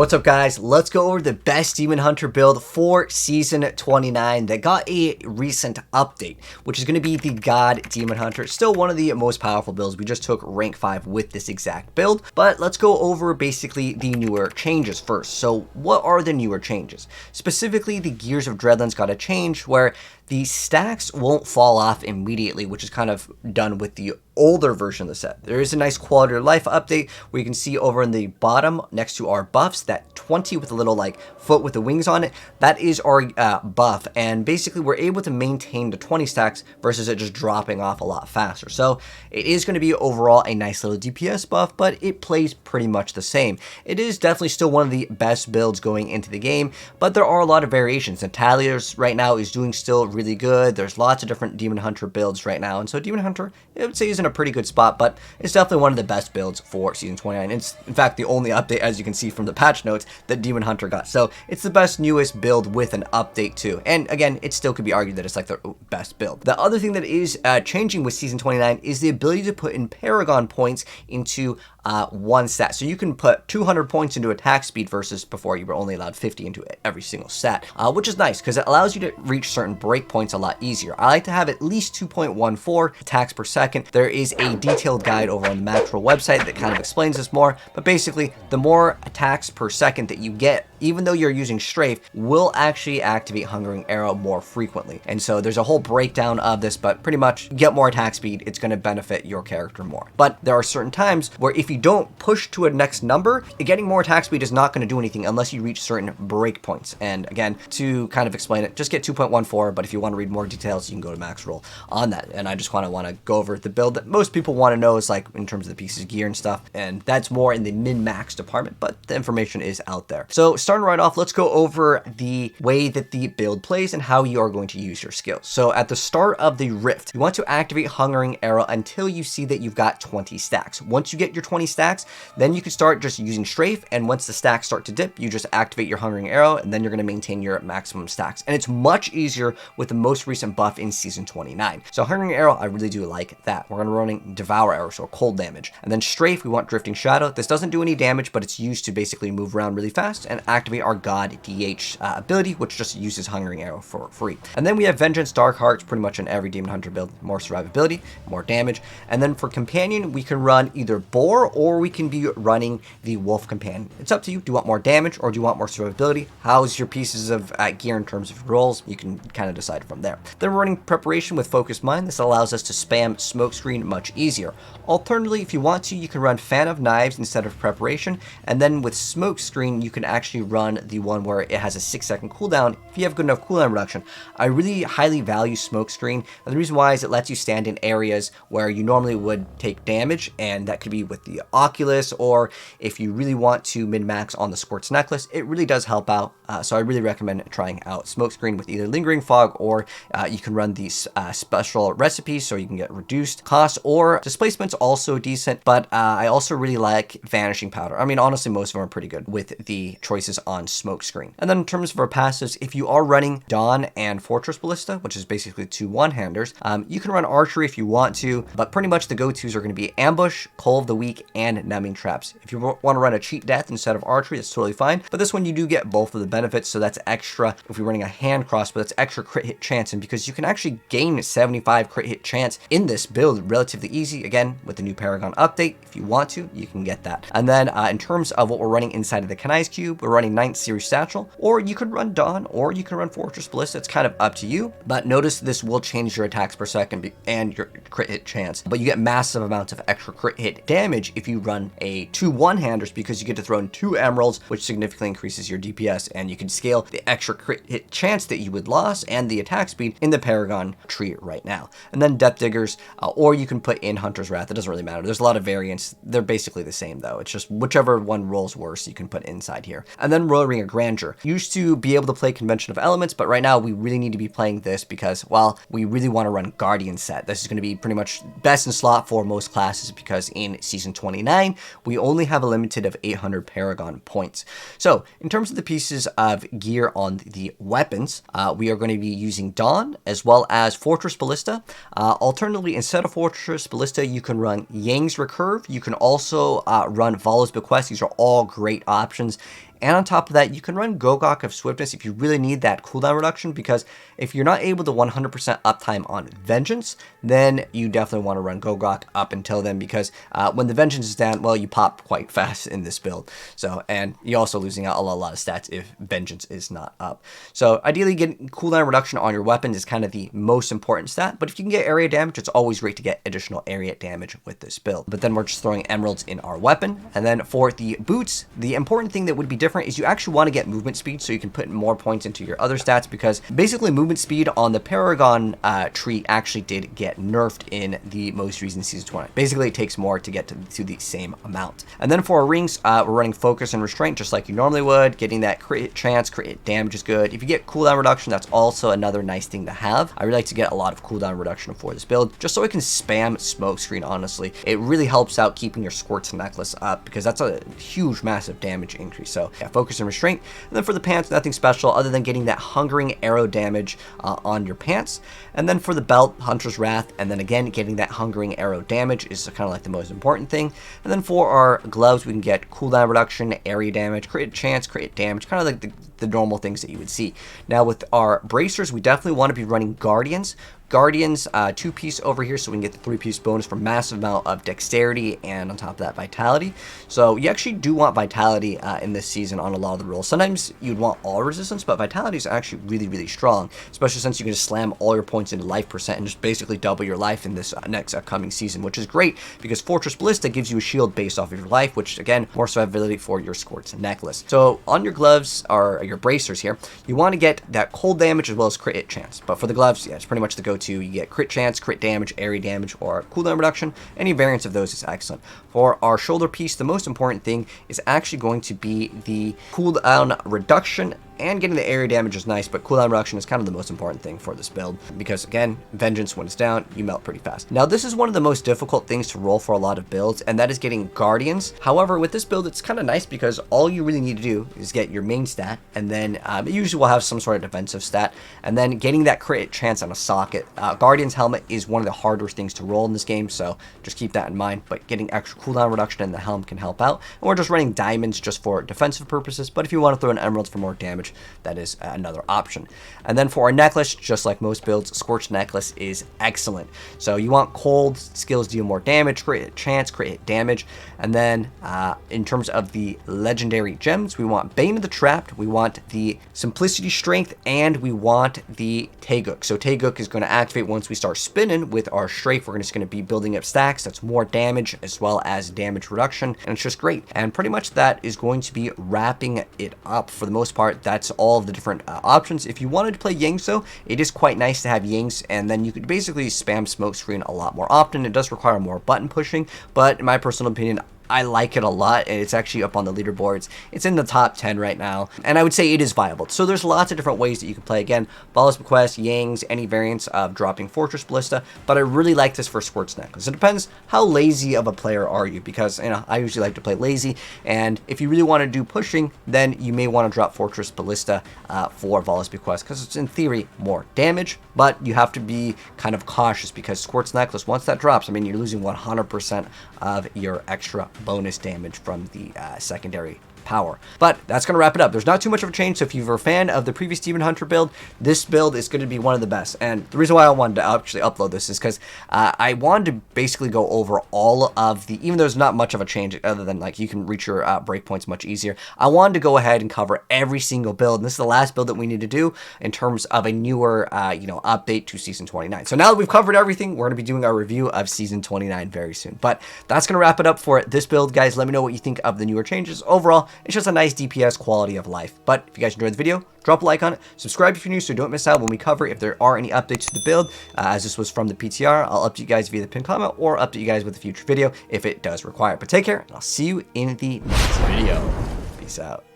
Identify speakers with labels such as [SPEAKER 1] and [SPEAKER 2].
[SPEAKER 1] What's up, guys? Let's go over the best Demon Hunter build for Season 29 that got a recent update, which is going to be the God Demon Hunter. Still one of the most powerful builds. We just took rank 5 with this exact build, but let's go over basically the newer changes first. So what are the newer changes? Specifically, the Gears of Dreadlands got a change where the stacks won't fall off immediately, which is kind of done with the older version of the set. There is a nice quality of life update where you can see over in the bottom next to our buffs, that 20 with a little like foot with the wings on it, that is our buff. And basically we're able to maintain the 20 stacks versus it just dropping off a lot faster. So it is going to be overall a nice little DPS buff, but it plays pretty much the same. It is definitely still one of the best builds going into the game, but there are a lot of variations. Natalia's right now is doing still really good. There's lots of different Demon Hunter builds right now, and so Demon Hunter, I would say, is in a pretty good spot, but it's definitely one of the best builds for Season 29. It's, in fact, the only update, as you can see from the patch notes, that Demon Hunter got. So it's the best, newest build with an update, too. And again, it still could be argued that it's like the best build. The other thing that is changing with Season 29 is the ability to put in Paragon points into one stat. So you can put 200 points into attack speed versus before you were only allowed 50 into every single stat, which is nice because it allows you to reach certain breakpoints a lot easier. I like to have at least 2.14 attacks per second. There is a detailed guide over on the Macro website that kind of explains this more, but basically the more attacks per second that you get, even though you're using strafe, will actually activate Hungering Arrow more frequently. And so there's a whole breakdown of this, but pretty much get more attack speed, it's going to benefit your character more. But there are certain times where if you don't push to a next number, getting more attack speed is not going to do anything unless you reach certain breakpoints. And again, to kind of explain it, just get 2.14, but if you want to read more details, you can go to max roll on that. And I just want to go over the build that most people want to know is like in terms of the pieces of gear and stuff, and that's more in the min-max department, but the information is out there. So starting right off, let's go over the way that the build plays and how you are going to use your skills. So at the start of the Rift, you want to activate Hungering Arrow until you see that you've got 20 stacks. Once you get your 20 stacks, then you can start just using strafe, and once the stacks start to dip, you just activate your Hungering Arrow, and then you're going to maintain your maximum stacks. And it's much easier with the most recent buff in Season 29. So Hungering Arrow, I really do like that. We're going to be running Devour Arrow, so cold damage. And then strafe, we want Drifting Shadow. This doesn't do any damage, but it's used to basically move around really fast and activate our God DH ability, which just uses Hungering Arrow for free. And then we have Vengeance, Dark Hearts, pretty much in every Demon Hunter build, more survivability, more damage. And then for Companion, we can run either Boar or we can be running the Wolf Companion. It's up to you. Do you want more damage or do you want more survivability? How's your pieces of gear in terms of rolls? You can kind of decide from there. Then we're running Preparation with Focused Mind. This allows us to spam Smokescreen much easier. Alternatively, if you want to, you can run Fan of Knives instead of Preparation, and then with Smokescreen, you can actually run the one where it has a 6-second cooldown if you have good enough cooldown reduction. I really highly value Smokescreen, and the reason why is it lets you stand in areas where you normally would take damage, and that could be with the Oculus, or if you really want to min-max on the Squirt's Necklace, it really does help out. So I really recommend trying out Smokescreen with either Lingering Fog, or you can run these special recipes so you can get reduced costs, or Displacement's also decent, but I also really like Vanishing Powder. I mean, honestly, most of them are pretty good with the choices on Smokescreen. And then in terms of our passives, if you are running Dawn and Fortress Ballista, which is basically two one-handers, you can run Archery if you want to, but pretty much the go-tos are going to be Ambush, Coal of the Weak, and Numbing Traps. If you want to run a Cheat Death instead of Archery, that's totally fine, but this one you do get both of the benefits, so that's extra. If you're running a hand crossbow, that's extra crit hit chance, and because you can actually gain 75 crit hit chance in this build relatively easy, again, with the new Paragon update, if you want to, you can get that. And then in terms of what we're running inside of the Kanai's Cube, we're running 9th Series Satchel, or you could run Dawn, or you can run Fortress Ballista. It's kind of up to you, but notice this will change your attacks per second and your crit hit chance, but you get massive amounts of extra crit hit damage if you run a 2 one-handers because you get to throw in 2 emeralds, which significantly increases your DPS, and you can scale the extra crit hit chance that you would lose and the attack speed in the Paragon tree right now. And then Depth Diggers, or you can put in Hunter's Wrath. It doesn't really matter. There's a lot of variants. They're basically the same though. It's just whichever one rolls worse, you can put inside here. And then Royal Ring of Grandeur. Used to be able to play Convention of Elements, but right now we really need to be playing this because, well, we really want to run Guardian set. This is going to be pretty much best in slot for most classes because in Season 29, we only have a limited of 800 Paragon points. So in terms of the pieces of gear on the weapons, we are going to be using Dawn as well as Fortress Ballista. Alternatively, instead of Fortress Ballista, you can run Yang's Recurve. You can also run Vallas Bequest. These are all great options. And on top of that, you can run Gogok of Swiftness if you really need that cooldown reduction, because if you're not able to 100% uptime on Vengeance, then you definitely want to run Gogok up until then, because when the Vengeance is down, well, you pop quite fast in this build. So, and you're also losing out a lot of stats if Vengeance is not up. So ideally, getting cooldown reduction on your weapons is kind of the most important stat, but if you can get area damage, it's always great to get additional area damage with this build. But then we're just throwing emeralds in our weapon. And then for the boots, the important thing that would be different is you actually want to get movement speed so you can put more points into your other stats, because basically movement speed on the Paragon tree actually did get nerfed in the most recent Season 20. Basically, it takes more to get to the same amount. And then for our rings, we're running focus and restraint just like you normally would. Getting that crit chance, crit damage is good. If you get cooldown reduction, that's also another nice thing to have. I really like to get a lot of cooldown reduction for this build, just so I can spam smokescreen, honestly. It really helps out keeping your Squirt's necklace up, because that's a huge, massive damage increase. So yeah, focus and restraint. And then for the pants, nothing special other than getting that hungering arrow damage on your pants. And then for the belt, Hunter's Wrath, and then again, getting that hungering arrow damage is kind of like the most important thing. And then for our gloves, we can get cooldown reduction, area damage, crit chance, crit damage, kind of like the normal things that you would see. Now with our bracers, we definitely want to be running Guardians. Guardians, 2-piece over here, so we can get the 3-piece bonus for massive amount of dexterity and on top of that vitality. So you actually do want vitality in this season on a lot of the rules. Sometimes you'd want all resistance, but vitality is actually really strong, especially since you can just slam all your points into life percent and just basically double your life in this next upcoming season, which is great because Fortress Ballista gives you a shield based off of your life, which again, more survivability for your Squirt's necklace. So on your gloves, or your bracers here, you want to get that cold damage as well as crit hit chance. But for the gloves, yeah, it's pretty much the go-to. You get crit chance, crit damage, area damage, or cooldown reduction. Any variance of those is excellent. For our shoulder piece, the most important thing is actually going to be the cooldown reduction, and getting the area damage is nice, but cooldown reduction is kind of the most important thing for this build, because again, Vengeance, when it's down, you melt pretty fast. Now this is one of the most difficult things to roll for a lot of builds, and that is getting Guardians. However, with this build, it's kind of nice because all you really need to do is get your main stat, and then it usually will have some sort of defensive stat, and then getting that crit chance on a socket. Guardian's helmet is one of the harder things to roll in this game, so just keep that in mind, but getting extra cooldown reduction in the helm can help out. And we're just running diamonds just for defensive purposes, but if you want to throw in emeralds for more damage, that is another option. And then for our necklace, just like most builds, Scorched Necklace is excellent. So you want cold skills deal more damage, crit chance, crit hit damage. And then in terms of the legendary gems, we want Bane of the Trapped, we want the Simplicity Strength, and we want the Gogok. So Gogok is going to activate once we start spinning with our strafe. We're just going to be building up stacks. That's more damage as well as damage reduction, and it's just great. And pretty much that is going to be wrapping it up for the most part. That's all of the different options. If you wanted to play Yings though, it is quite nice to have Yings, and then you could basically spam smokescreen a lot more often. It does require more button pushing, but in my personal opinion, I like it a lot, and it's actually up on the leaderboards. It's in the top 10 right now, and I would say it is viable. So there's lots of different ways that you can play. Again, Vallas Bequest, Yings, any variants of dropping Fortress Ballista, but I really like this for Squirt's Necklace. It depends how lazy of a player are you, because I usually like to play lazy, and if you really want to do pushing, then you may want to drop Fortress Ballista for Vallas Bequest, because it's in theory more damage, but you have to be kind of cautious, because Squirt's Necklace, once that drops, I mean, you're losing 100% of your extra bonus damage from the secondary power. But that's going to wrap it up. There's not too much of a change, so if you were a fan of the previous Demon Hunter build, this build is going to be one of the best. And the reason why I wanted to actually upload this is because I wanted to basically go over all of the, even though there's not much of a change other than like you can reach your breakpoints much easier, I wanted to go ahead and cover every single build. And this is the last build that we need to do in terms of a newer, update to Season 29. So now that we've covered everything, we're going to be doing our review of Season 29 very soon. But that's going to wrap it up for this build, guys. Let me know what you think of the newer changes. Overall, it's just a nice DPS quality of life. But if you guys enjoyed the video, drop a like on it, subscribe if you're new so you don't miss out when we cover if there are any updates to the build. As this was from the PTR, I'll update you guys via the pinned comment or update you guys with a future video if it does require. But take care, and I'll see you in the next video. Peace out.